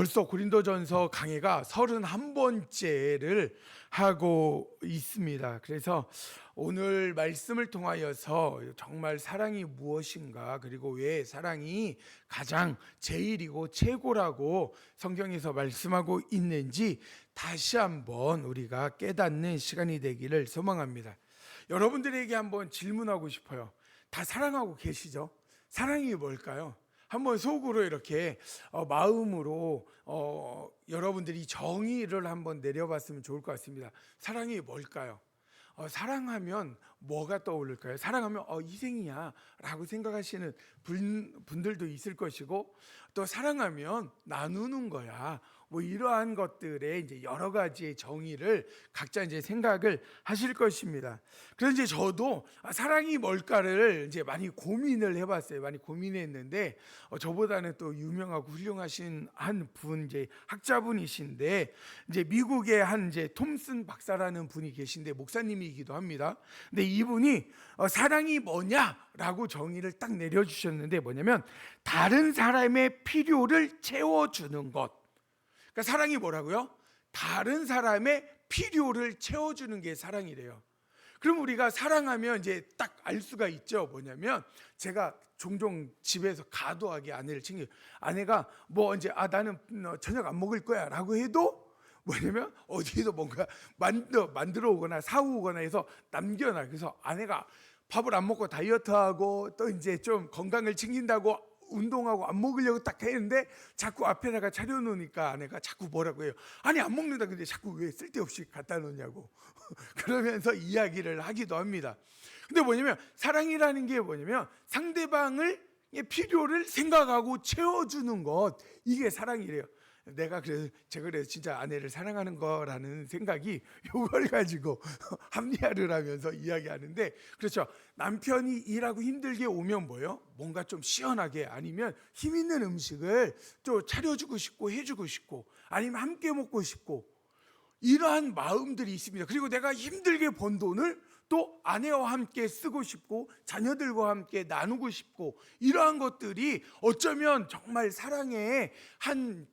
벌써 고린도전서 강해가 31번째를 하고 있습니다. 그래서 오늘 말씀을 통하여서 정말 사랑이 무엇인가, 그리고 왜 사랑이 가장 제일이고 최고라고 성경에서 말씀하고 있는지 다시 한번 우리가 깨닫는 시간이 되기를 소망합니다. 여러분들에게 한번 질문하고 싶어요. 다 사랑하고 계시죠? 사랑이 뭘까요? 한번 속으로 이렇게 마음으로 여러분들이 정의를 한번 내려봤으면 좋을 것 같습니다. 사랑이 뭘까요? 사랑하면 뭐가 떠오를까요? 사랑하면 희생이야 라고 생각하시는 분들도 있을 것이고, 또 사랑하면 나누는 거야, 뭐 이러한 것들에 이제 여러 가지의 정의를 각자 이제 생각을 하실 것입니다. 그래서 이제 저도 사랑이 뭘까를 이제 많이 고민을 해봤어요. 많이 고민했는데 저보다는 또 유명하고 훌륭하신 한 분, 이제 학자분이신데, 이제 미국의 한 이제 톰슨 박사라는 분이 계신데 목사님이기도 합니다. 근데 이분이 사랑이 뭐냐라고 정의를 딱 내려주셨는데, 뭐냐면 다른 사람의 필요를 채워주는 것. 그러니까 사랑이 뭐라고요? 다른 사람의 필요를 채워주는 게 사랑이래요. 그럼 우리가 사랑하면 이제 딱 알 수가 있죠. 뭐냐면 제가 종종 집에서 과도하게 아내를 챙겨요. 아내가 뭐 이제 나는 저녁 안 먹을 거야 라고 해도 뭐냐면 어디에서 뭔가 만들어 오거나 사오거나 해서 남겨놔. 그래서 아내가 밥을 안 먹고 다이어트하고 또 이제 좀 건강을 챙긴다고 운동하고 안 먹으려고 딱 했는데 자꾸 앞에다가 차려놓으니까 아내가 자꾸 뭐라고 해요. 아니 안 먹는다, 근데 자꾸 왜 쓸데없이 갖다 놓냐고 그러면서 이야기를 하기도 합니다. 근데 뭐냐면 사랑이라는 게 뭐냐면 상대방의 필요를 생각하고 채워주는 것, 이게 사랑이래요. 제가 그래서 진짜 아내를 사랑하는 거라는 생각이 이걸 가지고 합리화를 하면서 이야기하는데, 그렇죠. 남편이 일하고 힘들게 오면 뭐요? 뭔가 좀 시원하게, 아니면 힘 있는 음식을 좀 차려주고 싶고 해주고 싶고, 아니면 함께 먹고 싶고, 이러한 마음들이 있습니다. 그리고 내가 힘들게 번 돈을 또 아내와 함께 쓰고 싶고 자녀들과 함께 나누고 싶고, 이러한 것들이 어쩌면 정말 사랑의 한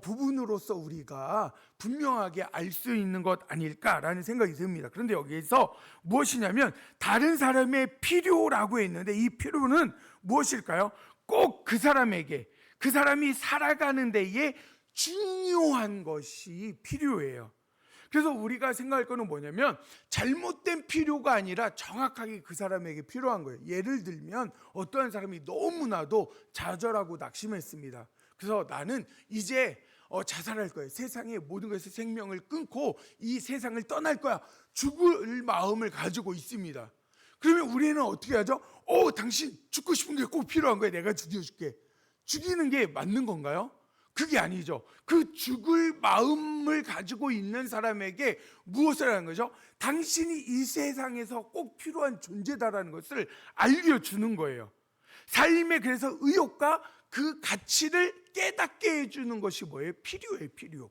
부분으로서 우리가 분명하게 알 수 있는 것 아닐까라는 생각이 듭니다. 그런데 여기에서 무엇이냐면 다른 사람의 필요라고 했는데, 이 필요는 무엇일까요? 꼭 그 사람에게, 그 사람이 살아가는 데에 중요한 것이 필요해요. 그래서 우리가 생각할 거는 뭐냐면 잘못된 필요가 아니라 정확하게 그 사람에게 필요한 거예요. 예를 들면 어떠한 사람이 너무나도 좌절하고 낙심했습니다. 그래서 나는 이제 자살할 거야. 세상의 모든 것에서 생명을 끊고 이 세상을 떠날 거야. 죽을 마음을 가지고 있습니다. 그러면 우리는 어떻게 하죠? 당신 죽고 싶은 게 꼭 필요한 거야. 내가 죽여줄게. 죽이는 게 맞는 건가요? 그게 아니죠. 그 죽을 마음을 가지고 있는 사람에게 무엇을 하는 거죠? 당신이 이 세상에서 꼭 필요한 존재다라는 것을 알려주는 거예요. 삶의 그래서 의욕과 그 가치를 깨닫게 해주는 것이 뭐예요? 필요해요, 필요.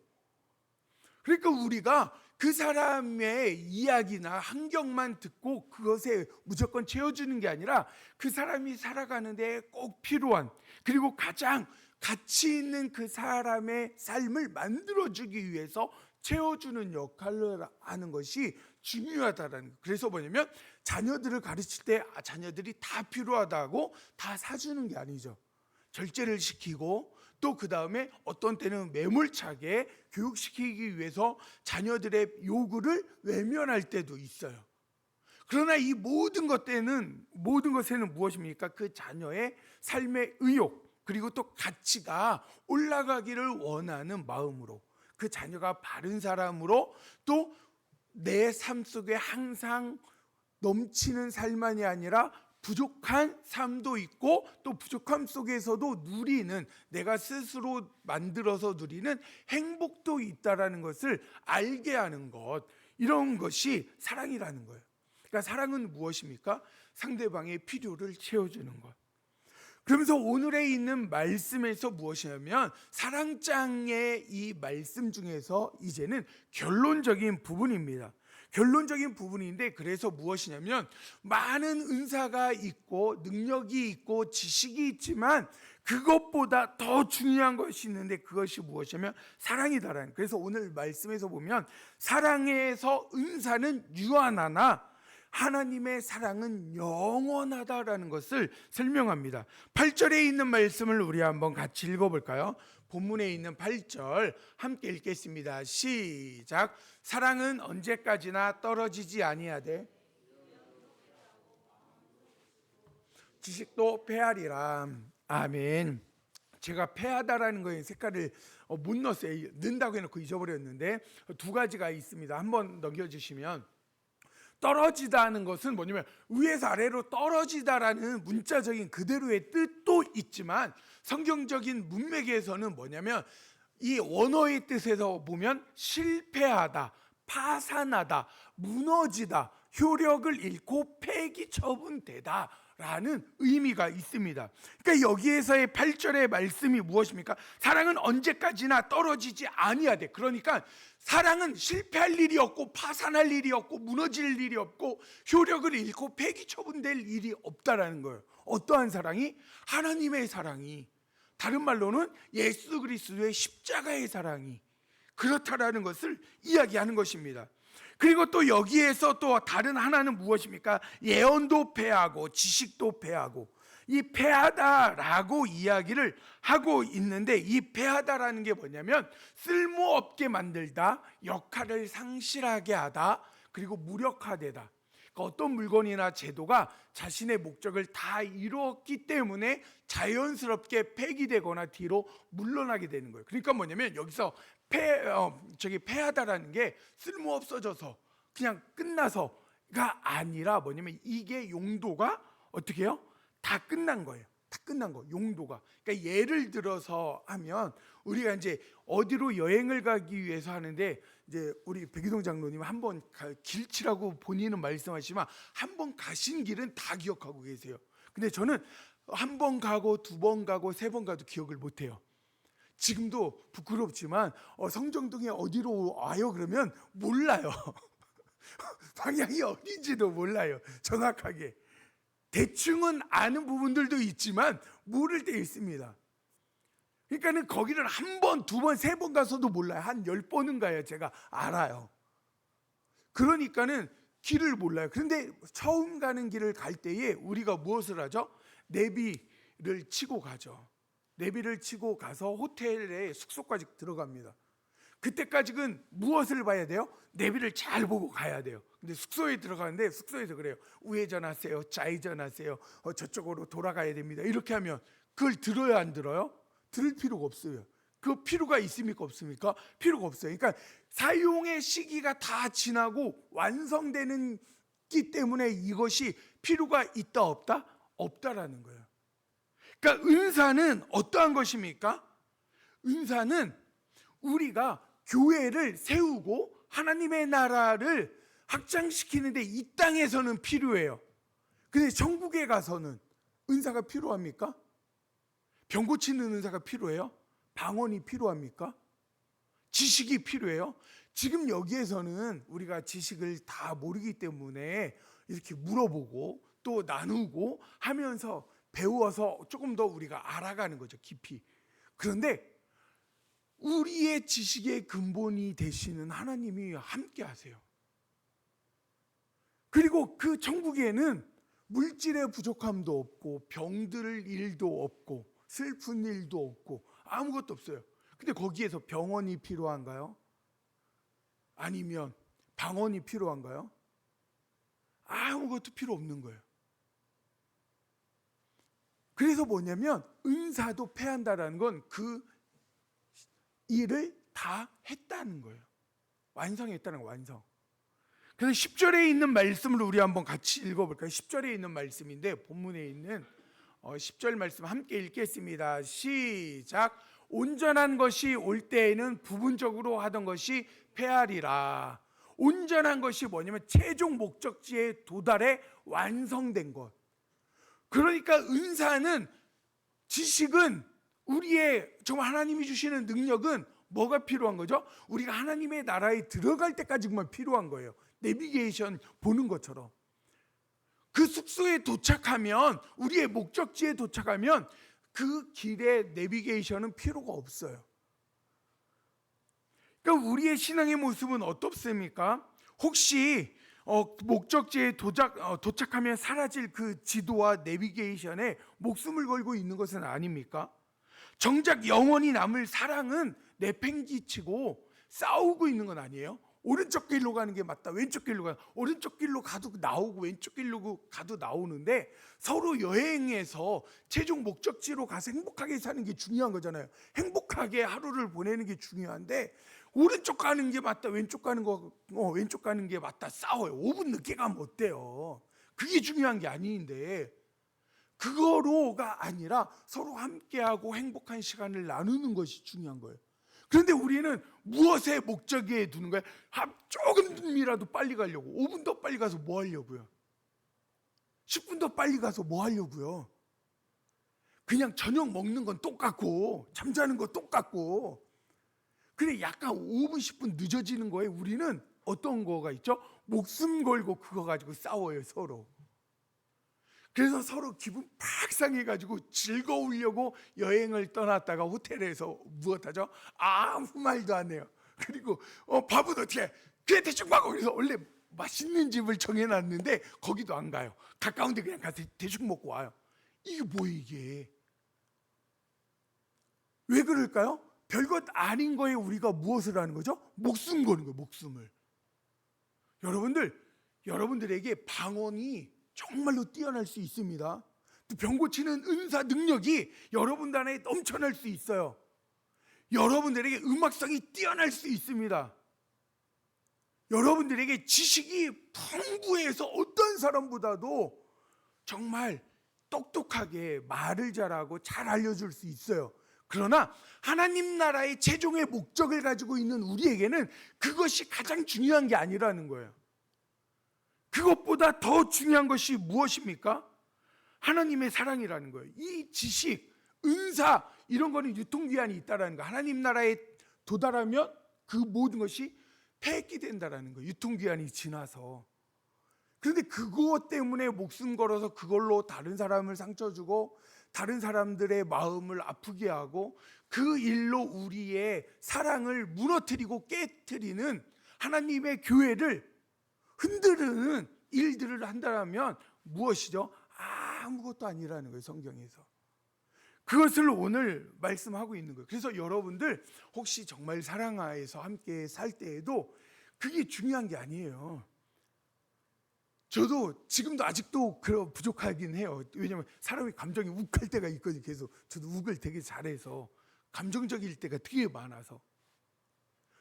그러니까 우리가 그 사람의 이야기나 환경만 듣고 그것에 무조건 채워주는 게 아니라 그 사람이 살아가는 데 꼭 필요한, 그리고 가장 가치 있는 그 사람의 삶을 만들어주기 위해서 채워주는 역할을 하는 것이 중요하다라는 거예요. 그래서 뭐냐면 자녀들을 가르칠 때 자녀들이 다 필요하다고 다 사주는 게 아니죠. 절제를 시키고 또 그 다음에 어떤 때는 매몰차게 교육시키기 위해서 자녀들의 요구를 외면할 때도 있어요. 그러나 이 모든 것에는 무엇입니까? 그 자녀의 삶의 의욕, 그리고 또 가치가 올라가기를 원하는 마음으로, 그 자녀가 바른 사람으로, 또 내 삶 속에 항상 넘치는 삶만이 아니라 부족한 삶도 있고, 또 부족함 속에서도 누리는, 내가 스스로 만들어서 누리는 행복도 있다라는 것을 알게 하는 것, 이런 것이 사랑이라는 거예요. 그러니까 사랑은 무엇입니까? 상대방의 필요를 채워주는 것. 그러면서 오늘에 있는 말씀에서 무엇이냐면 사랑장의 이 말씀 중에서 이제는 결론적인 부분입니다. 결론적인 부분인데, 그래서 무엇이냐면 많은 은사가 있고 능력이 있고 지식이 있지만 그것보다 더 중요한 것이 있는데 그것이 무엇이냐면 사랑이다라는. 그래서 오늘 말씀에서 보면 사랑에서 은사는 유한하나 하나님의 사랑은 영원하다라는 것을 설명합니다. 8절에 있는 말씀을 우리 한번 같이 읽어볼까요? 본문에 있는 8절 함께 읽겠습니다. 시작. 사랑은 언제까지나 떨어지지 아니하되 지식도 패하리라. 아멘. 제가 패하다라는 거에 색깔을 못 넣었어요. 넣는다고 해놓고 잊어버렸는데 두 가지가 있습니다. 한번 넘겨주시면, 떨어지다는 것은 뭐냐면 위에서 아래로 떨어지다라는 문자적인 그대로의 뜻도 있지만 성경적인 문맥에서는 뭐냐면 이 원어의 뜻에서 보면 실패하다, 파산하다, 무너지다, 효력을 잃고 폐기 처분되다 라는 의미가 있습니다. 그러니까 여기에서의 8절의 말씀이 무엇입니까? 사랑은 언제까지나 떨어지지 아니하되, 그러니까 사랑은 실패할 일이 없고 파산할 일이 없고 무너질 일이 없고 효력을 잃고 폐기 처분될 일이 없다라는 거예요. 어떠한 사랑이? 하나님의 사랑이, 다른 말로는 예수 그리스도의 십자가의 사랑이 그렇다라는 것을 이야기하는 것입니다. 그리고 또 여기에서 또 다른 하나는 무엇입니까? 예언도 패하고 지식도 패하고, 이 패하다라고 이야기를 하고 있는데, 이 패하다라는 게 뭐냐면 쓸모없게 만들다, 역할을 상실하게 하다, 그리고 무력화되다. 그러니까 어떤 물건이나 제도가 자신의 목적을 다 이루었기 때문에 자연스럽게 폐기되거나 뒤로 물러나게 되는 거예요. 그러니까 뭐냐면 여기서 패하다라는 게 쓸모없어져서 그냥 끝나서가 아니라 뭐냐면 이게 용도가 어떻게 해요? 다 끝난 거예요. 다 끝난 거, 용도가. 그러니까 예를 들어서 하면 우리가 이제 어디로 여행을 가기 위해서 하는데, 이제 우리 백유동 장로님 한번 길치라고 본인은 말씀하시지만 한 번 가신 길은 다 기억하고 계세요. 근데 저는 한 번 가고 두 번 가고 세 번 가도 기억을 못 해요. 지금도 부끄럽지만 성정동에 어디로 와요 그러면 몰라요. 방향이 어딘지도 몰라요, 정확하게. 대충은 아는 부분들도 있지만 모를 때 있습니다. 그러니까는 거기를 한 번, 두 번, 세 번 가서도 몰라요. 한 10번은 가야 제가 알아요. 그러니까는 길을 몰라요. 그런데 처음 가는 길을 갈 때에 우리가 무엇을 하죠? 내비를 치고 가죠. 내비를 치고 가서 호텔에 숙소까지 들어갑니다. 그때까지는 무엇을 봐야 돼요? 내비를 잘 보고 가야 돼요. 근데 숙소에 들어가는데 숙소에서 그래요. 우회전하세요, 좌회전하세요, 저쪽으로 돌아가야 됩니다. 이렇게 하면 그걸 들어요, 안 들어요? 들을 필요가 없어요. 그 필요가 있습니까, 없습니까? 필요가 없어요. 그러니까 사용의 시기가 다 지나고 완성되는 기 때문에 이것이 필요가 있다 없다? 없다라는 거예요. 그러니까 은사는 어떠한 것입니까? 은사는 우리가 교회를 세우고 하나님의 나라를 확장시키는데 이 땅에서는 필요해요. 근데 천국에 가서는 은사가 필요합니까? 병 고치는 은사가 필요해요? 방언이 필요합니까? 지식이 필요해요? 지금 여기에서는 우리가 지식을 다 모르기 때문에 이렇게 물어보고 또 나누고 하면서 배워서 조금 더 우리가 알아가는 거죠, 깊이. 그런데 우리의 지식의 근본이 되시는 하나님이 함께 하세요. 그리고 그 천국에는 물질의 부족함도 없고 병들 일도 없고 슬픈 일도 없고 아무것도 없어요. 근데 거기에서 병원이 필요한가요? 아니면 방언이 필요한가요? 아무것도 필요 없는 거예요. 그래서 뭐냐면 은사도 패한다라는 건 그 일을 다 했다는 거예요. 완성했다는 거예요, 완성. 그래서 10절에 있는 말씀을 우리 한번 같이 읽어볼까요? 10절에 있는 말씀인데 본문에 있는 10절 말씀 함께 읽겠습니다. 시작. 온전한 것이 올 때에는 부분적으로 하던 것이 패하리라. 온전한 것이 뭐냐면 최종 목적지에 도달해 완성된 것. 그러니까 은사는, 지식은, 우리의 정말 하나님이 주시는 능력은 뭐가 필요한 거죠? 우리가 하나님의 나라에 들어갈 때까지만 필요한 거예요. 내비게이션 보는 것처럼. 그 숙소에 도착하면, 우리의 목적지에 도착하면 그 길의 내비게이션은 필요가 없어요. 그러니까 우리의 신앙의 모습은 어떻습니까? 혹시 목적지에 도착하면 사라질 그 지도와 내비게이션에 목숨을 걸고 있는 것은 아닙니까? 정작 영원히 남을 사랑은 내팽개치고 싸우고 있는 건 아니에요? 오른쪽 길로 가는 게 맞다, 왼쪽 길로 가는, 오른쪽 길로 가도 나오고 왼쪽 길로 가도 나오는데 서로 여행해서 최종 목적지로 가서 행복하게 사는 게 중요한 거잖아요. 행복하게 하루를 보내는 게 중요한데 오른쪽 가는 게 맞다, 왼쪽 가는 게 맞다 싸워요. 5분 늦게 가면 어때요? 그게 중요한 게 아닌데, 그거로가 아니라 서로 함께하고 행복한 시간을 나누는 것이 중요한 거예요. 그런데 우리는 무엇에 목적에 두는 거예요? 조금이라도 빨리 가려고. 5분 더 빨리 가서 뭐 하려고요? 10분 더 빨리 가서 뭐 하려고요? 그냥 저녁 먹는 건 똑같고 잠자는 거 똑같고, 그래 약간 5분 10분 늦어지는 거에 우리는 어떤 거가 있죠? 목숨 걸고 그거 가지고 싸워요, 서로. 그래서 서로 기분 팍 상해가지고 즐거우려고 여행을 떠났다가 호텔에서 무엇하죠? 아무 말도 안 해요. 그리고 밥은 어떻게 해? 그래 대충 가고, 그래서 원래 맛있는 집을 정해놨는데 거기도 안 가요. 가까운데 그냥 가서 대충 먹고 와요. 이게 뭐예요 이게? 왜 그럴까요? 별것 아닌 거에 우리가 무엇을 하는 거죠? 목숨 거는 거예요, 목숨을. 여러분들에게 방언이 정말로 뛰어날 수 있습니다. 또 병 고치는 은사 능력이 여러분들 안에 넘쳐날 수 있어요. 여러분들에게 음악성이 뛰어날 수 있습니다. 여러분들에게 지식이 풍부해서 어떤 사람보다도 정말 똑똑하게 말을 잘하고 잘 알려줄 수 있어요. 그러나 하나님 나라의 최종의 목적을 가지고 있는 우리에게는 그것이 가장 중요한 게 아니라는 거예요. 그것보다 더 중요한 것이 무엇입니까? 하나님의 사랑이라는 거예요. 이 지식, 은사 이런 거는 유통기한이 있다라는 거예요. 하나님 나라에 도달하면 그 모든 것이 폐기된다라는 거예요. 유통기한이 지나서. 그런데 그것 때문에 목숨 걸어서 그걸로 다른 사람을 상처 주고 다른 사람들의 마음을 아프게 하고 그 일로 우리의 사랑을 무너뜨리고 깨뜨리는 하나님의 교회를 흔드는 일들을 한다면 무엇이죠? 아무것도 아니라는 거예요, 성경에서. 그것을 오늘 말씀하고 있는 거예요. 그래서 여러분들 혹시 정말 사랑하에서 함께 살 때에도 그게 중요한 게 아니에요. 저도 지금도 아직도 부족하긴 해요. 왜냐하면 사람이 감정이 욱할 때가 있거든요. 계속 저도 욱을 되게 잘해서 감정적일 때가 되게 많아서.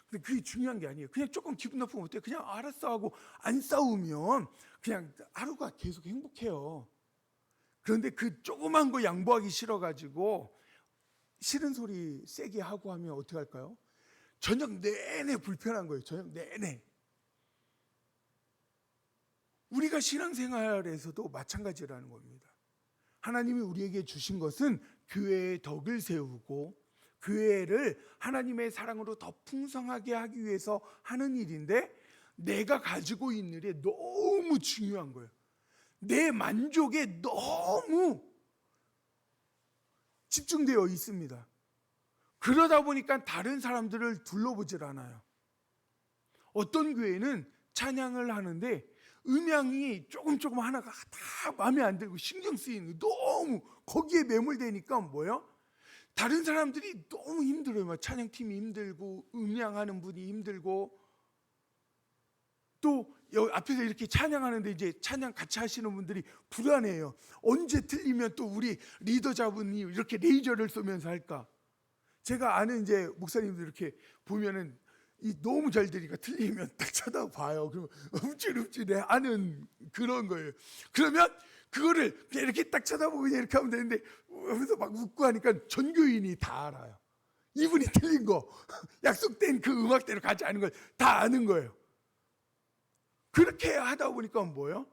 근데 그게 중요한 게 아니에요. 그냥 조금 기분 나쁘면 어때요? 그냥 알았어 하고 안 싸우면 그냥 하루가 계속 행복해요. 그런데 그 조그만 거 양보하기 싫어가지고 싫은 소리 세게 하고 하면 어떻게 할까요? 저녁 내내 불편한 거예요. 저녁 내내. 우리가 신앙생활에서도 마찬가지라는 겁니다. 하나님이 우리에게 주신 것은 교회의 덕을 세우고 교회를 하나님의 사랑으로 더 풍성하게 하기 위해서 하는 일인데, 내가 가지고 있는 일이 너무 중요한 거예요. 내 만족에 너무 집중되어 있습니다. 그러다 보니까 다른 사람들을 둘러보질 않아요. 어떤 교회는 찬양을 하는데 음향이 조금 하나가 다 마음에 안 들고 신경 쓰이는, 너무 거기에 매몰되니까 뭐예요? 다른 사람들이 너무 힘들어요. 찬양팀이 힘들고 음향하는 분이 힘들고, 또 앞에서 이렇게 찬양하는데 이제 찬양 같이 하시는 분들이 불안해요. 언제 틀리면 또 우리 리더자분이 이렇게 레이저를 쏘면서 할까? 제가 아는 이제 목사님들 이렇게 보면은 너무 잘 되니까 틀리면 딱 쳐다봐요. 그러면 움찔움찔해 아는 그런 거예요. 그러면 그거를 그냥 이렇게 딱 쳐다보고 그냥 이렇게 하면 되는데 하면서 막 웃고 하니까 전교인이 다 알아요. 이분이 틀린 거, 약속된 그 음악대로 가지 않은 걸 다 아는 거예요. 그렇게 하다 보니까 뭐예요?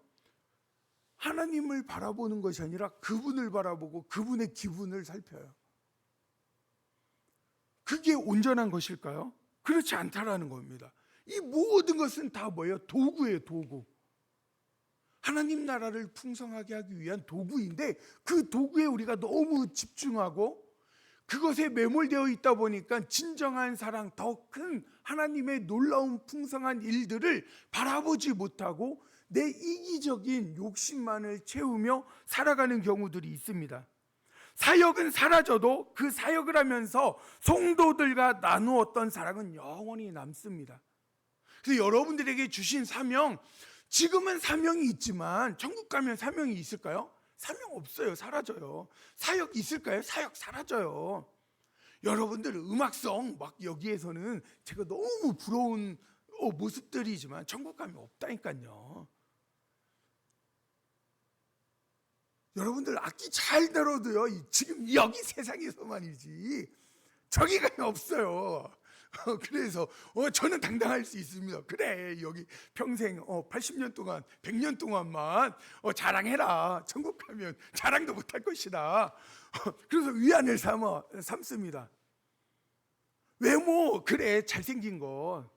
하나님을 바라보는 것이 아니라 그분을 바라보고 그분의 기분을 살펴요. 그게 온전한 것일까요? 그렇지 않다라는 겁니다. 이 모든 것은 다 뭐예요? 도구예요, 도구. 하나님 나라를 풍성하게 하기 위한 도구인데 그 도구에 우리가 너무 집중하고 그것에 매몰되어 있다 보니까 진정한 사랑, 더 큰 하나님의 놀라운 풍성한 일들을 바라보지 못하고 내 이기적인 욕심만을 채우며 살아가는 경우들이 있습니다. 사역은 사라져도 그 사역을 하면서 성도들과 나누었던 사랑은 영원히 남습니다. 그래서 여러분들에게 주신 사명, 지금은 사명이 있지만 천국 가면 사명이 있을까요? 사명 없어요. 사라져요. 사역 있을까요? 사역 사라져요. 여러분들 음악성 막 여기에서는 제가 너무 부러운 모습들이지만 천국 가면 없다니까요. 여러분들 악기 잘 들어도요, 지금 여기 세상에서만이지 저기 가면 없어요. 그래서 저는 당당할 수 있습니다. 그래, 여기 평생 80년 동안 100년 동안만 자랑해라. 천국 가면 자랑도 못할 것이다. 그래서 위안을 삼습니다. 외모, 그래, 잘생긴 거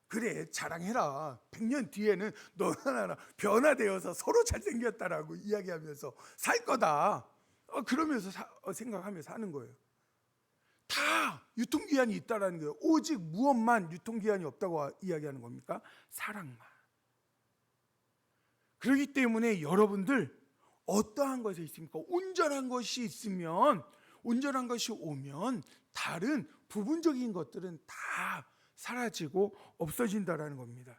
그래, 자랑해라. 100년 뒤에는 너나 변화되어서 서로 잘생겼다라고 이야기하면서 살 거다. 그러면서 생각하면서 사는 거예요. 다 유통기한이 있다라는 거예요. 오직 무엇만 유통기한이 없다고 이야기하는 겁니까? 사랑만. 그렇기 때문에 여러분들 어떠한 것이 있습니까? 온전한 것이 있으면, 온전한 것이 오면 다른 부분적인 것들은 다 사라지고 없어진다라는 겁니다.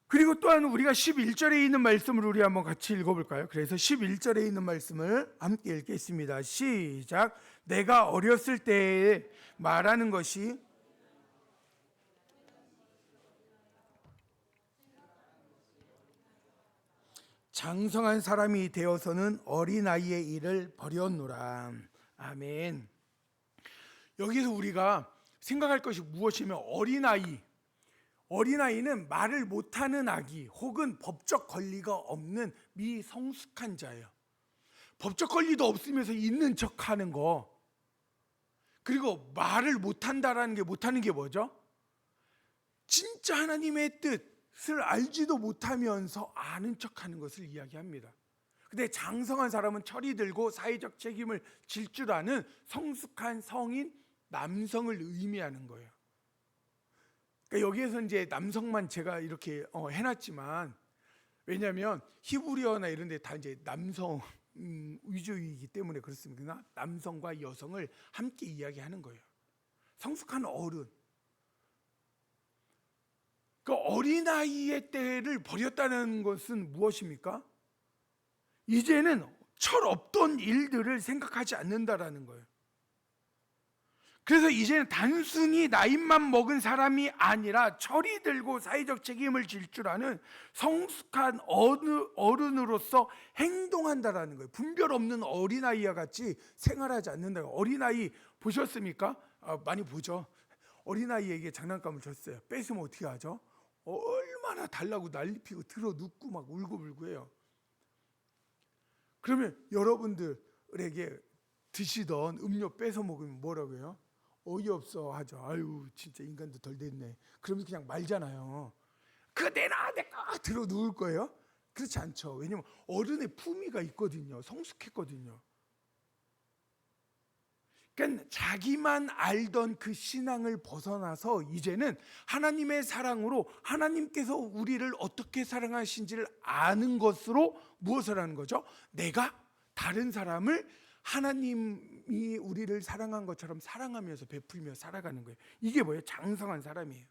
그리고 또한 우리가 11절에 있는 말씀을 우리 한번 같이 읽어볼까요? 그래서 11절에 있는 말씀을 함께 읽겠습니다. 시작. 내가 어렸을 때에 말하는 것이 장성한 사람이 되어서는 어린아이의 일을 버렸노라. 아멘. 여기서 우리가 생각할 것이 무엇이면 어린아이는 말을 못하는 아기 혹은 법적 권리가 없는 미성숙한 자예요. 법적 권리도 없으면서 있는 척하는 거, 그리고 말을 못한다라는 게, 못하는 게 뭐죠? 진짜 하나님의 뜻을 알지도 못하면서 아는 척하는 것을 이야기합니다. 근데 장성한 사람은 철이 들고 사회적 책임을 질 줄 아는 성숙한 성인 남성을 의미하는 거예요. 그러니까 여기에서 이제 남성만 제가 이렇게 해놨지만, 왜냐하면 히브리어나 이런 데 다 이제 남성 위주이기 때문에 그렇습니다. 남성과 여성을 함께 이야기하는 거예요. 성숙한 어른. 그 어린아이의 때를 버렸다는 것은 무엇입니까? 이제는 철없던 일들을 생각하지 않는다라는 거예요. 그래서 이제는 단순히 나이만 먹은 사람이 아니라 철이 들고 사회적 책임을 질 줄 아는 성숙한 어른으로서 행동한다라는 거예요. 분별 없는 어린아이와 같이 생활하지 않는다. 어린아이 보셨습니까? 많이 보죠. 어린아이에게 장난감을 줬어요. 뺏으면 어떻게 하죠? 얼마나 달라고 난리피고 들어 눕고 막 울고불고 해요. 그러면 여러분들에게 드시던 음료 뺏어 먹으면 뭐라고 해요? 어이없어 하죠. 아유, 진짜 인간도 덜 됐네. 그러면 그냥 말잖아요. 그거 내놔, 내가 들어 누울 거예요? 그렇지 않죠. 왜냐면 어른의 품위가 있거든요. 성숙했거든요. 그러니까 자기만 알던 그 신앙을 벗어나서 이제는 하나님의 사랑으로 하나님께서 우리를 어떻게 사랑하신지를 아는 것으로 무엇을 하는 거죠? 내가 다른 사람을 하나님이 우리를 사랑한 것처럼 사랑하면서 베풀며 살아가는 거예요. 이게 뭐예요? 장성한 사람이에요.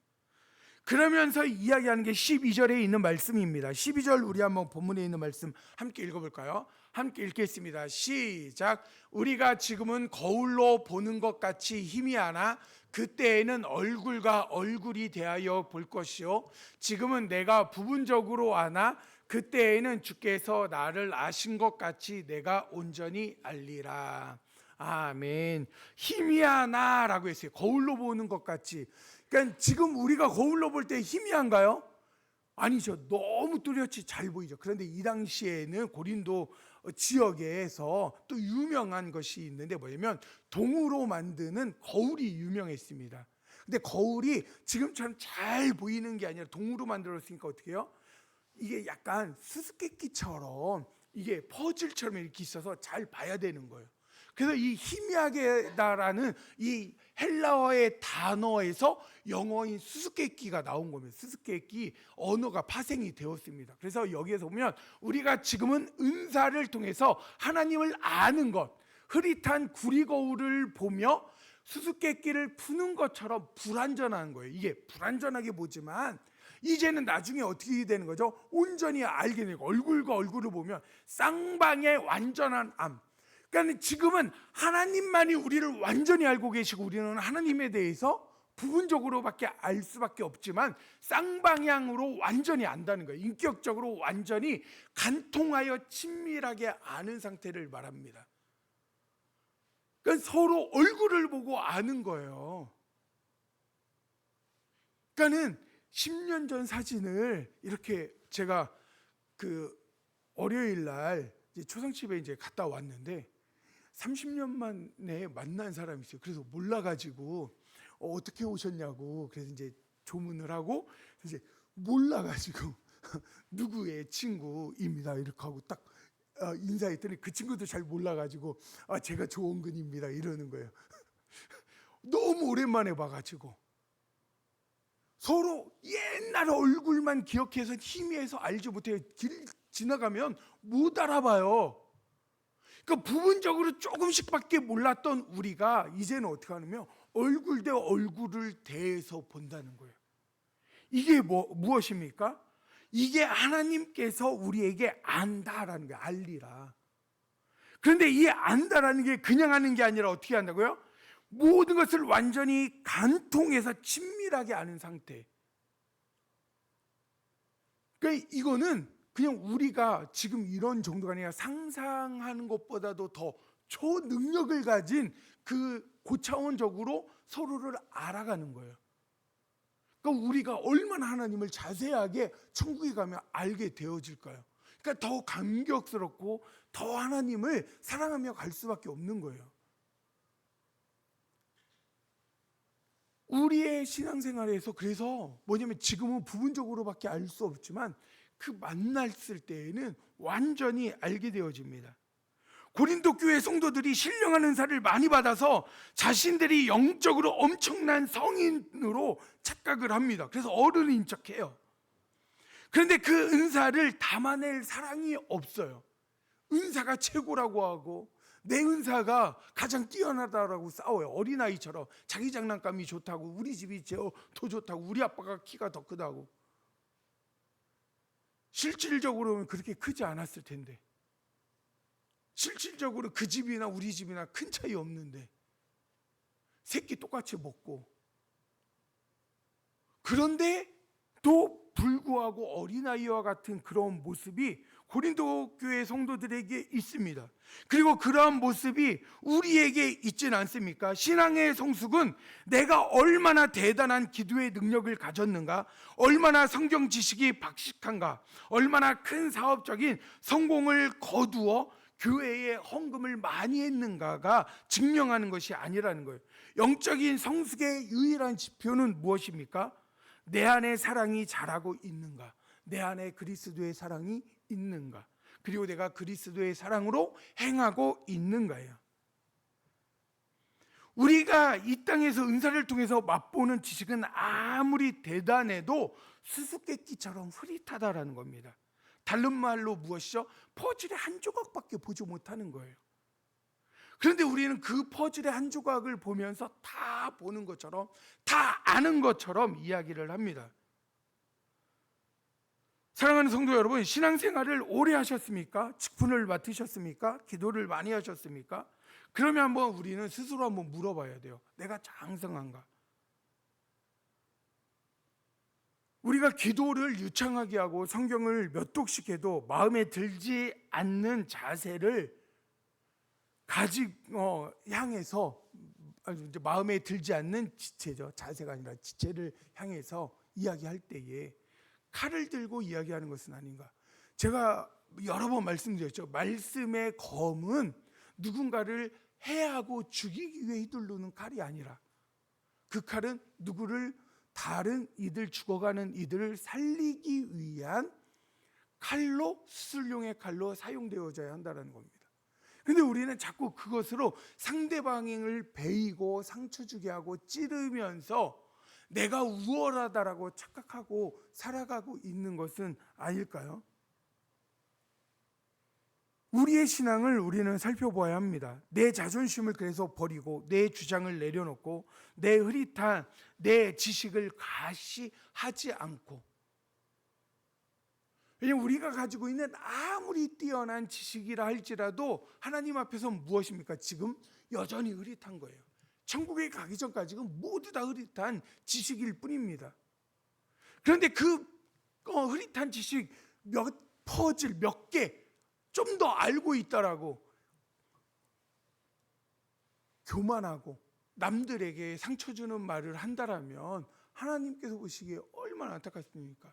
그러면서 이야기하는 게 12절에 있는 말씀입니다. 12절 우리 한번 본문에 있는 말씀 함께 읽어볼까요? 함께 읽겠습니다. 시작. 우리가 지금은 거울로 보는 것 같이 희미하나 그때에는 얼굴과 얼굴이 대하여 볼 것이요 지금은 내가 부분적으로 아나 그때에는 주께서 나를 아신 것 같이 내가 온전히 알리라. 아멘. 희미하나라고 했어요. 거울로 보는 것 같이. 그러니까 지금 우리가 거울로 볼 때 희미한가요? 아니죠. 너무 뚜렷이 잘 보이죠. 그런데 이 당시에는 고린도 지역에서 또 유명한 것이 있는데 뭐냐면 동으로 만드는 거울이 유명했습니다. 근데 거울이 지금처럼 잘 보이는 게 아니라 동으로 만들었으니까 어떻게 해요? 이게 약간 수수께끼처럼 이게 퍼즐처럼 이렇게 있어서 잘 봐야 되는 거예요. 그래서 이 희미하게다라는 이 헬라어의 단어에서 영어인 수수께끼가 나온 겁니다. 수수께끼 언어가 파생이 되었습니다. 그래서 여기에서 보면 우리가 지금은 은사를 통해서 하나님을 아는 것, 흐릿한 구리거울을 보며 수수께끼를 푸는 것처럼 불완전한 거예요. 이게 불완전하게 보지만 이제는 나중에 어떻게 되는 거죠? 온전히 알게 되고 얼굴과 얼굴을 보면 쌍방의 완전한 암. 그러니까 지금은 하나님만이 우리를 완전히 알고 계시고 우리는 하나님에 대해서 부분적으로밖에 알 수밖에 없지만 쌍방향으로 완전히 안다는 거예요. 인격적으로 완전히 간통하여 친밀하게 아는 상태를 말합니다. 그러니까 서로 얼굴을 보고 아는 거예요. 그러니까는 10년 전 사진을 이렇게 제가 그 월요일 날 이제 초상집에 이제 갔다 왔는데 30년 만에 만난 사람이 있어요. 그래서 몰라가지고 어떻게 오셨냐고 그래서 이제 조문을 하고 이제 몰라가지고 누구의 친구입니다 이렇게 하고 딱 인사했더니 그 친구도 잘 몰라가지고 제가 조원근입니다 이러는 거예요. 너무 오랜만에 봐가지고 서로 옛날 얼굴만 기억해서 희미해서 알지 못해요. 길 지나가면 못 알아봐요. 그러니까 부분적으로 조금씩밖에 몰랐던 우리가 이제는 어떻게 하냐면 얼굴 대 얼굴을 대해서 본다는 거예요. 이게 무엇입니까? 이게 하나님께서 우리에게 안다라는 거예요. 알리라. 그런데 이 안다라는 게 그냥 하는 게 아니라 어떻게 한다고요? 모든 것을 완전히 간통해서 친밀하게 아는 상태. 그러니까 이거는 그냥 우리가 지금 이런 정도가 아니라 상상하는 것보다도 더 초능력을 가진 그 고차원적으로 서로를 알아가는 거예요. 그러니까 우리가 얼마나 하나님을 자세하게 천국에 가면 알게 되어질까요? 그러니까 더 감격스럽고 더 하나님을 사랑하며 갈 수밖에 없는 거예요. 우리의 신앙생활에서 그래서 뭐냐면 지금은 부분적으로밖에 알 수 없지만 그 만났을 때에는 완전히 알게 되어집니다. 고린도 교회 성도들이 신령한 은사를 많이 받아서 자신들이 영적으로 엄청난 성인으로 착각을 합니다. 그래서 어른인 척해요. 그런데 그 은사를 담아낼 사랑이 없어요. 은사가 최고라고 하고 내 은사가 가장 뛰어나다라고 싸워요. 어린아이처럼 자기 장난감이 좋다고 우리 집이 더 좋다고 우리 아빠가 키가 더 크다고. 실질적으로는 그렇게 크지 않았을 텐데 실질적으로 그 집이나 우리 집이나 큰 차이 없는데 새끼 똑같이 먹고 그런데 또 불구하고 어린아이와 같은 그런 모습이 고린도 교회 성도들에게 있습니다. 그리고 그러한 모습이 우리에게 있지는 않습니까? 신앙의 성숙은 내가 얼마나 대단한 기도의 능력을 가졌는가, 얼마나 성경 지식이 박식한가, 얼마나 큰 사업적인 성공을 거두어 교회에 헌금을 많이 했는가가 증명하는 것이 아니라는 거예요. 영적인 성숙의 유일한 지표는 무엇입니까? 내 안에 사랑이 자라고 있는가, 내 안에 그리스도의 사랑이 있는가, 그리고 내가 그리스도의 사랑으로 행하고 있는가요. 우리가 이 땅에서 은사를 통해서 맛보는 지식은 아무리 대단해도 수수께끼처럼 흐릿하다라는 겁니다. 다른 말로 무엇이죠? 퍼즐의 한 조각밖에 보지 못하는 거예요. 그런데 우리는 그 퍼즐의 한 조각을 보면서 다 보는 것처럼 다 아는 것처럼 이야기를 합니다. 사랑하는 성도 여러분, 신앙생활을 오래 하셨습니까? 직분을 맡으셨습니까? 기도를 많이 하셨습니까? 그러면 한번 우리는 스스로 한번 물어봐야 돼요. 내가 장성한가? 우리가 기도를 유창하게 하고 성경을 몇 독씩 해도 마음에 들지 않는 자세를 향해서 이제 마음에 들지 않는 지체죠. 자세가 아니라 지체를 향해서 이야기할 때에 칼을 들고 이야기하는 것은 아닌가. 제가 여러 번 말씀드렸죠. 말씀의 검은 누군가를 해하고 죽이기 위해 휘두르는 칼이 아니라 그 칼은 누구를 다른 이들 죽어가는 이들을 살리기 위한 칼로, 수술용의 칼로 사용되어져야 한다는 겁니다. 근데 우리는 자꾸 그것으로 상대방을 베이고 상처 주게 하고 찌르면서 내가 우월하다라고 착각하고 살아가고 있는 것은 아닐까요? 우리의 신앙을 우리는 살펴보아야 합니다. 내 자존심을 그래서 버리고 내 주장을 내려놓고 내 흐릿한 내 지식을 가시하지 않고, 왜냐하면 우리가 가지고 있는 아무리 뛰어난 지식이라 할지라도 하나님 앞에서 무엇입니까? 지금 여전히 흐릿한 거예요. 천국에 가기 전까지는 모두 다 흐릿한 지식일 뿐입니다. 그런데 그 흐릿한 지식 몇 퍼즐 몇 개 좀 더 알고 있다라고 교만하고 남들에게 상처 주는 말을 한다라면 하나님께서 보시기에 얼마나 안타깝습니까?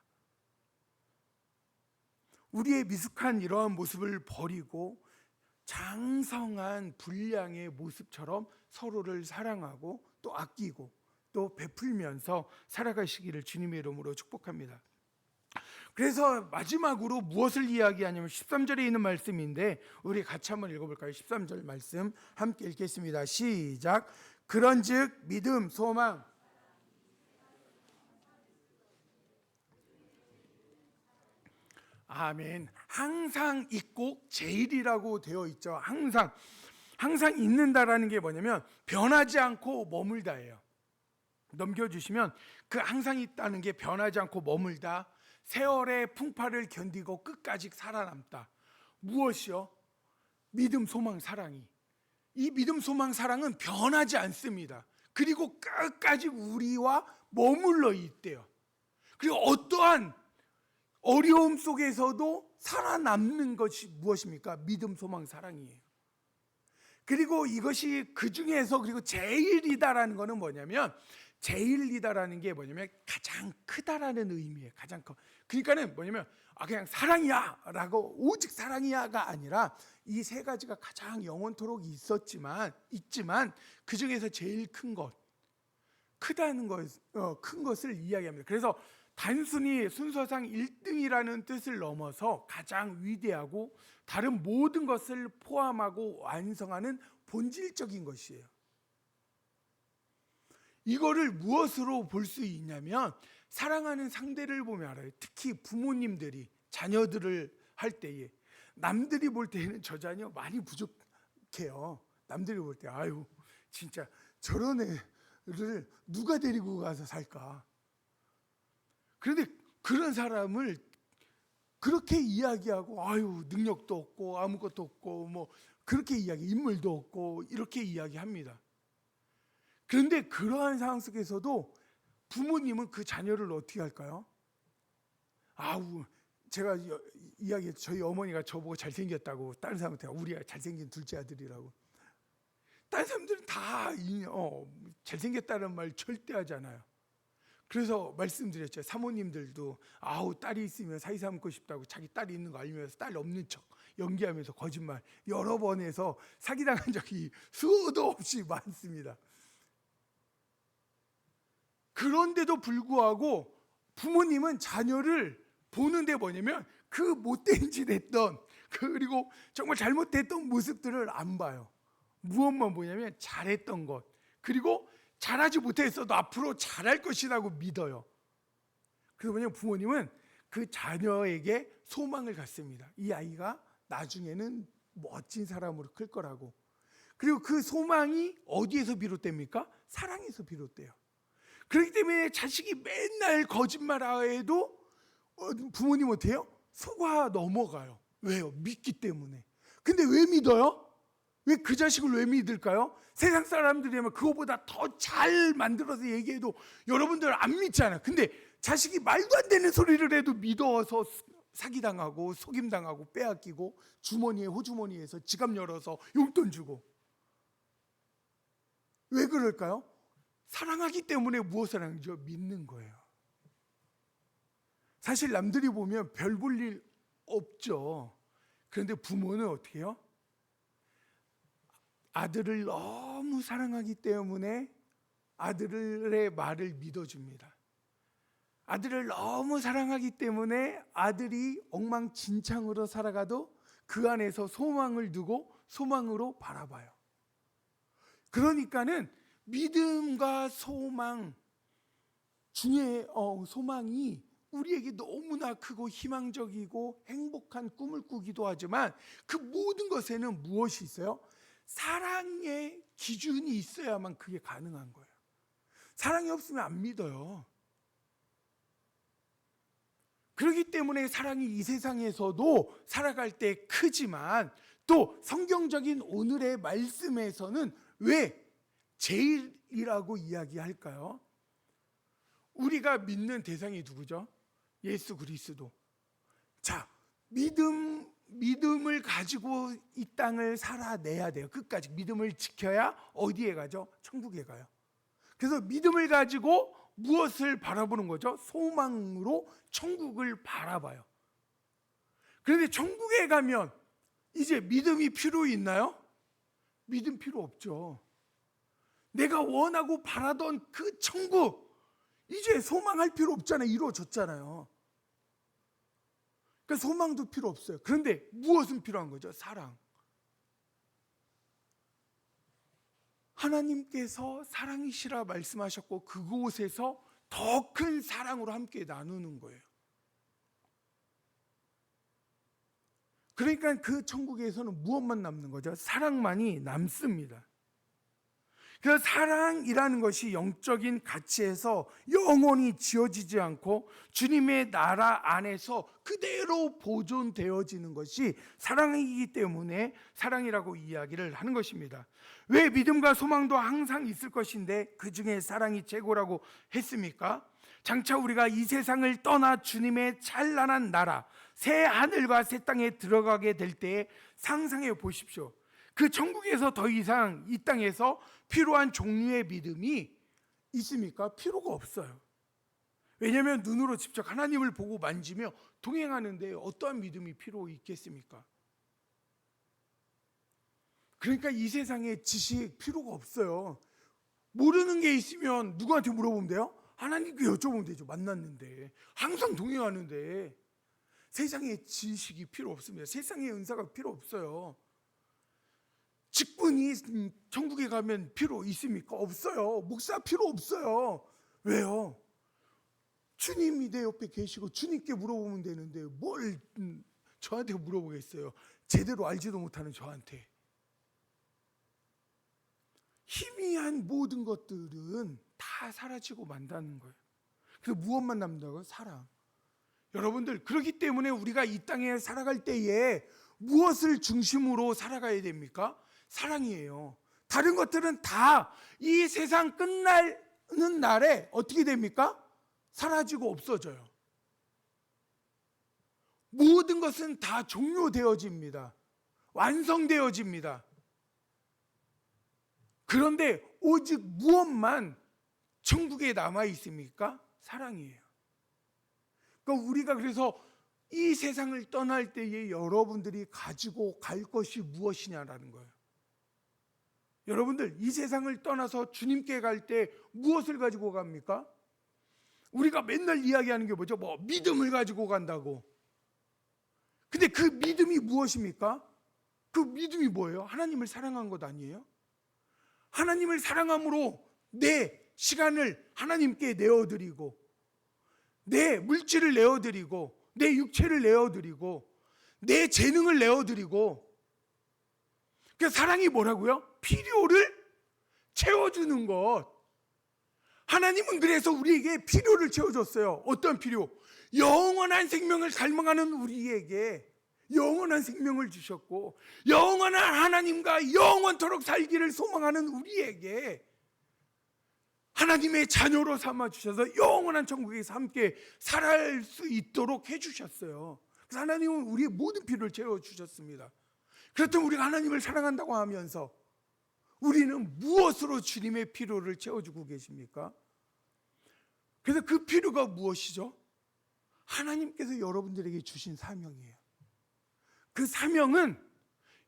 우리의 미숙한 이러한 모습을 버리고 장성한 분량의 모습처럼 서로를 사랑하고 또 아끼고 또 베풀면서 살아가시기를 주님의 이름으로 축복합니다. 그래서 마지막으로 무엇을 이야기하냐면 13절에 있는 말씀인데 우리 같이 한번 읽어볼까요? 13절 말씀 함께 읽겠습니다. 시작. 그런즉 믿음, 소망, 아멘. 항상 있고 제일이라고 되어 있죠. 항상 있는다라는 게 뭐냐면 변하지 않고 머물다예요. 넘겨주시면 그 항상 있다는 게 변하지 않고 머물다, 세월의 풍파를 견디고 끝까지 살아남다. 무엇이요? 믿음, 소망, 사랑이. 이 믿음, 소망, 사랑은 변하지 않습니다. 그리고 끝까지 우리와 머물러 있대요. 그리고 어떠한 어려움 속에서도 살아남는 것이 무엇입니까? 믿음, 소망, 사랑이에요. 그리고 이것이 그 중에서 그리고 제일이다라는 것은 뭐냐면, 제일이다라는 게 뭐냐면 가장 크다라는 의미예요. 가장 커. 그러니까는 뭐냐면 그냥 사랑이야라고 오직 사랑이야가 아니라 이 세 가지가 가장 영원토록 있지만 그 중에서 제일 큰 것, 크다는 것, 큰 것을 이야기합니다. 그래서 단순히 순서상 1등이라는 뜻을 넘어서 가장 위대하고 다른 모든 것을 포함하고 완성하는 본질적인 것이에요. 이거를 무엇으로 볼 수 있냐면 사랑하는 상대를 보면 알아요. 특히 부모님들이 자녀들을 할 때에 남들이 볼 때는 저 자녀 많이 부족해요. 남들이 볼 때 아유 진짜 저런 애를 누가 데리고 가서 살까. 그런데 그런 사람을 그렇게 이야기하고 아유 능력도 없고 아무것도 없고 뭐 그렇게 인물도 없고 이렇게 이야기합니다. 그런데 그러한 상황 속에서도 부모님은 그 자녀를 어떻게 할까요? 제가 이야기했죠. 저희 어머니가 저보고 잘생겼다고 다른 사람한테 우리가 잘생긴 둘째 아들이라고. 다른 사람들은 다 잘생겼다는 말 절대 하지 않아요. 그래서 말씀드렸죠. 사모님들도 딸이 있으면 사이 삼고 싶다고 자기 딸이 있는 거 알면서 딸 없는 척 연기하면서 거짓말 여러 번 해서 사기당한 적이 수도 없이 많습니다. 그런데도 불구하고 부모님은 자녀를 보는데 뭐냐면 그 못된 짓 했던 그리고 정말 잘못했던 모습들을 안 봐요. 무엇만 보냐면 잘했던 것, 그리고 잘하지 못했어도 앞으로 잘할 것이라고 믿어요. 그래서 뭐냐면 부모님은 그 자녀에게 소망을 갖습니다. 이 아이가 나중에는 멋진 사람으로 클 거라고. 그리고 그 소망이 어디에서 비롯됩니까? 사랑에서 비롯돼요. 그렇기 때문에 자식이 맨날 거짓말해도 부모님 어때요? 속아 넘어가요. 왜요? 믿기 때문에. 근데 왜 믿어요? 왜 그 자식을 왜 믿을까요? 세상 사람들이면 그거보다 더 잘 만들어서 얘기해도 여러분들 안 믿잖아요. 근데 자식이 말도 안 되는 소리를 해도 믿어서 사기당하고 속임당하고 빼앗기고 호주머니에서 지갑 열어서 용돈 주고. 왜 그럴까요? 사랑하기 때문에 무엇을 하는지요? 믿는 거예요. 사실 남들이 보면 별 볼 일 없죠. 그런데 부모는 어떻게 해요? 아들을 너무 사랑하기 때문에 아들의 말을 믿어줍니다. 아들을 너무 사랑하기 때문에 아들이 엉망진창으로 살아가도 그 안에서 소망을 두고 소망으로 바라봐요. 그러니까는 믿음과 소망 중에 소망이 우리에게 너무나 크고 희망적이고 행복한 꿈을 꾸기도 하지만 그 모든 것에는 무엇이 있어요? 사랑의 기준이 있어야만 그게 가능한 거예요. 사랑이 없으면 안 믿어요. 그렇기 때문에 사랑이 이 세상에서도 살아갈 때 크지만 또 성경적인 오늘의 말씀에서는 왜 제일이라고 이야기할까요? 우리가 믿는 대상이 누구죠? 예수 그리스도. 자, 믿음을 가지고 이 땅을 살아내야 돼요. 끝까지 믿음을 지켜야 어디에 가죠? 천국에 가요. 그래서 믿음을 가지고 무엇을 바라보는 거죠? 소망으로 천국을 바라봐요. 그런데 천국에 가면 이제 믿음이 필요 있나요? 믿음 필요 없죠. 내가 원하고 바라던 그 천국 이제 소망할 필요 없잖아요. 이루어졌잖아요. 그러니까 소망도 필요 없어요. 그런데 무엇은 필요한 거죠? 사랑. 하나님께서 사랑이시라 말씀하셨고 그곳에서 더 큰 사랑으로 함께 나누는 거예요. 그러니까 그 천국에서는 무엇만 남는 거죠? 사랑만이 남습니다. 그래서 사랑이라는 것이 영적인 가치에서 영원히 지워지지 않고 주님의 나라 안에서 그대로 보존되어지는 것이 사랑이기 때문에 사랑이라고 이야기를 하는 것입니다. 왜 믿음과 소망도 항상 있을 것인데 그 중에 사랑이 최고라고 했습니까? 장차 우리가 이 세상을 떠나 주님의 찬란한 나라 새 하늘과 새 땅에 들어가게 될 때에 상상해 보십시오. 그 천국에서 더 이상 이 땅에서 필요한 종류의 믿음이 있습니까? 필요가 없어요. 왜냐하면 눈으로 직접 하나님을 보고 만지며 동행하는데 어떠한 믿음이 필요 있겠습니까? 그러니까 이 세상에 지식 필요가 없어요. 모르는 게 있으면 누구한테 물어보면 돼요? 하나님께 여쭤보면 되죠. 만났는데 항상 동행하는데 세상에 지식이 필요 없습니다. 세상의 은사가 필요 없어요. 직분이 천국에 가면 필요 있습니까? 없어요. 목사 필요 없어요. 왜요? 주님이 내 옆에 계시고 주님께 물어보면 되는데 뭘 저한테 물어보겠어요? 제대로 알지도 못하는 저한테. 희미한 모든 것들은 다 사라지고 만다는 거예요. 그래서 무엇만 남는다고요? 사랑. 여러분들, 그렇기 때문에 우리가 이 땅에 살아갈 때에 무엇을 중심으로 살아가야 됩니까? 사랑이에요. 다른 것들은 다 이 세상 끝나는 날에 어떻게 됩니까? 사라지고 없어져요. 모든 것은 다 종료되어집니다. 완성되어집니다. 그런데 오직 무엇만 천국에 남아 있습니까? 사랑이에요. 그러니까 우리가 그래서 이 세상을 떠날 때에 여러분들이 가지고 갈 것이 무엇이냐라는 거예요. 여러분들, 이 세상을 떠나서 주님께 갈 때 무엇을 가지고 갑니까? 우리가 맨날 이야기하는 게 뭐죠? 믿음을 가지고 간다고. 근데 그 믿음이 무엇입니까? 그 믿음이 뭐예요? 하나님을 사랑한 것 아니에요? 하나님을 사랑함으로 내 시간을 하나님께 내어드리고 내 물질을 내어드리고 내 육체를 내어드리고 내 재능을 내어드리고. 그 사랑이 뭐라고요? 필요를 채워주는 것. 하나님은 그래서 우리에게 필요를 채워줬어요. 어떤 필요? 영원한 생명을 갈망하는 우리에게 영원한 생명을 주셨고, 영원한 하나님과 영원토록 살기를 소망하는 우리에게 하나님의 자녀로 삼아주셔서 영원한 천국에서 함께 살아갈 수 있도록 해주셨어요. 그래서 하나님은 우리의 모든 필요를 채워주셨습니다. 그렇다면 우리가 하나님을 사랑한다고 하면서 우리는 무엇으로 주님의 필요를 채워주고 계십니까? 그래서 그 필요가 무엇이죠? 하나님께서 여러분들에게 주신 사명이에요. 그 사명은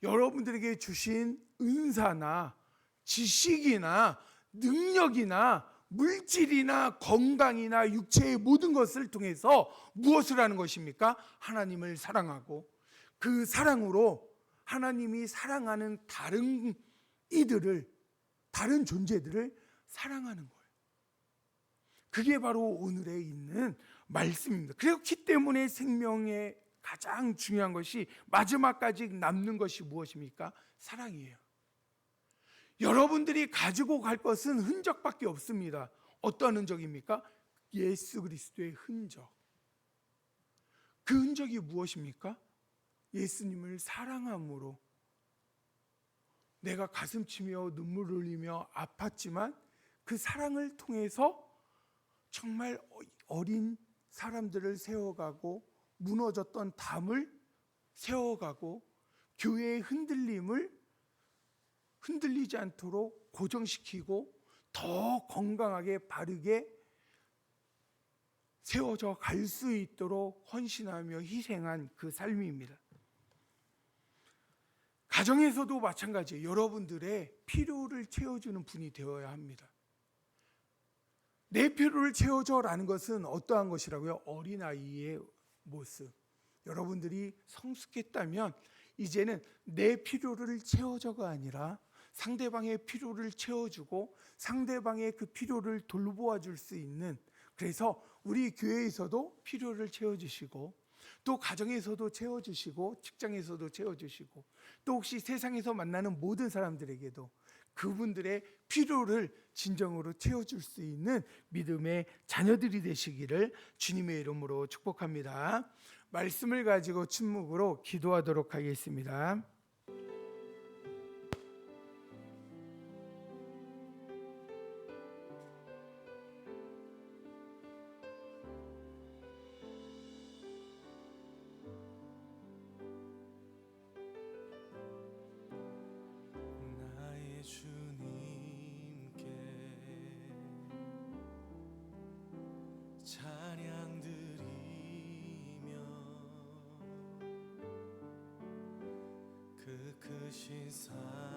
여러분들에게 주신 은사나 지식이나 능력이나 물질이나 건강이나 육체의 모든 것을 통해서 무엇을 하는 것입니까? 하나님을 사랑하고 그 사랑으로 하나님이 사랑하는 다른 이들을, 다른 존재들을 사랑하는 거예요. 그게 바로 오늘에 있는 말씀입니다. 그렇기 때문에 생명의 가장 중요한 것이 마지막까지 남는 것이 무엇입니까? 사랑이에요. 여러분들이 가지고 갈 것은 흔적밖에 없습니다. 어떤 흔적입니까? 예수 그리스도의 흔적. 그 흔적이 무엇입니까? 예수님을 사랑함으로 내가 가슴 치며 눈물 흘리며 아팠지만 그 사랑을 통해서 정말 어린 사람들을 세워가고 무너졌던 담을 세워가고 교회의 흔들리지 않도록 고정시키고 더 건강하게 바르게 세워져 갈 수 있도록 헌신하며 희생한 그 삶입니다. 가정에서도 마찬가지예요. 여러분들의 필요를 채워주는 분이 되어야 합니다. 내 필요를 채워줘라는 것은 어떠한 것이라고요? 어린아이의 모습. 여러분들이 성숙했다면 이제는 내 필요를 채워줘가 아니라 상대방의 필요를 채워주고 상대방의 그 필요를 돌보아 줄 수 있는, 그래서 우리 교회에서도 필요를 채워주시고 또 가정에서도 채워주시고 직장에서도 채워주시고 또 혹시 세상에서 만나는 모든 사람들에게도 그분들의 필요를 진정으로 채워줄 수 있는 믿음의 자녀들이 되시기를 주님의 이름으로 축복합니다. 말씀을 가지고 침묵으로 기도하도록 하겠습니다. 나의 주님께 찬양 드리며 그 크신 사랑